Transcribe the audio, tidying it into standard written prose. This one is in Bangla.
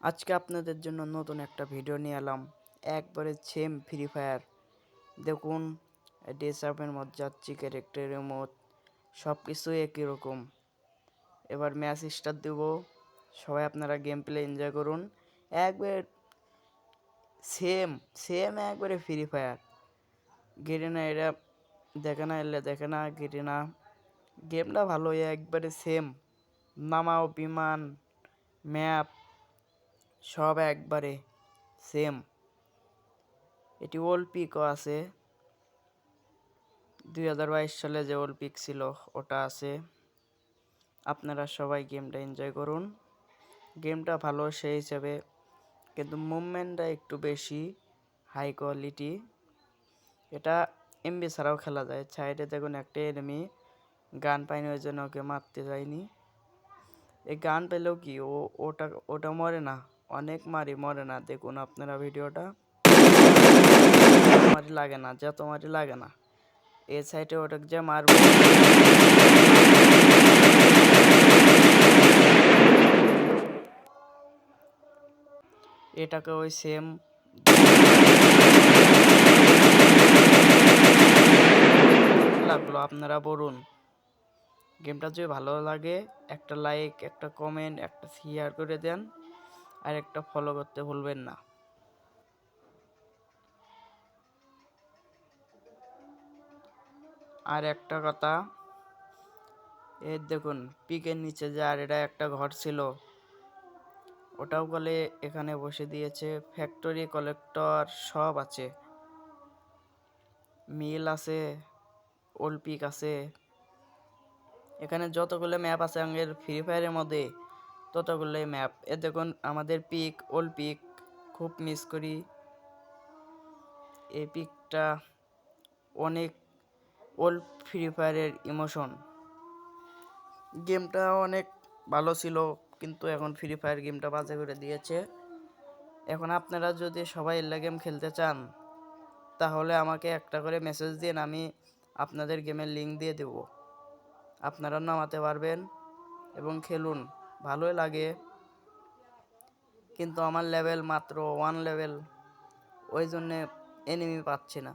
আজকে আপনাদের জন্য নতুন একটা ভিডিও নিয়ে এলাম, একবারে সেম ফ্রি ফায়ার। দেখুন, ডেসাপের মধ্যে যাচ্ছি, ক্যারেক্টারের মত সব কিছুই একই রকম। এবার ম্যাচ স্টার্ট দেব, সবাই আপনারা গেম প্লে এনজয় করুন। একবার সেম সেম একবারে ফ্রি ফায়ার। গেটে না এরা দেখে না, এলে দেখে না, গেটে না। গেমটা ভালো, একবারে সেম। নামাও বিমান, ম্যাপ সব একবারে সেম। এটি ওল্ড পিকও আছে, 2022 সালে যে ওল্ড পিক ছিল ওটা আছে। আপনারা সবাই গেমটা এনজয় করুন। গেমটা ভালো সেই হিসাবে, কিন্তু মুভমেন্টটা একটু বেশি হাই কোয়ালিটি। এটা এমবি ছাড়াও খেলা যায়। সাইডে দেখুন একটা এনিমি গান পায়নি, ওই জন্য ওকে মারতে যায়নি। এই গান পেলেও কি ওটা ওটা মরে না, অনেক মারি মরে না। দেখুন আপনারা ভিডিওটা, মারি লাগে না, যত মারি লাগে না। এই সাইডে ওটাকে যে মারবো, এটাকে ওই সেম লাগলো। আপনারা বলুন, গেমটা যদি ভালো লাগে একটা লাইক, একটা কমেন্ট, একটা শেয়ার করে দেন, আর একটা ফলো করতে ভুলবেন না। আর একটা কথা, এই দেখুন পিকের নিচে যে আর এটা একটা ঘর ছিল, ওটাও বলে এখানে বসে দিয়েছে। ফ্যাক্টরি, কালেক্টর সব আছে, মিল আছে, ওল্ড পিক আছে। এখানে যতগুলো ম্যাপ আছে আগের ফ্রি ফায়ারের মধ্যে, ততগুলো ম্যাপ। এ দেখুন আমাদের পিক, ওল্ড পিক খুব মিস করি। এই পিকটা অনেক ওল্ড ফ্রি ফায়ারের ইমোশন। গেমটা অনেক ভালো ছিল, কিন্তু এখন ফ্রি ফায়ার গেমটা বাজে করে দিয়েছে। এখন আপনারা যদি সবাই এল্লা গেম খেলতে চান, তাহলে আমাকে একটা করে মেসেজ দিন, আমি আপনাদের গেমের লিঙ্ক দিয়ে দেব। আপনারা নামাতে পারবেন এবং খেলুন, ভালোই লাগে। কিন্তু আমার লেভেল মাত্র 1 লেভেল, ওই জন্যে এনিমি পাচ্ছি না।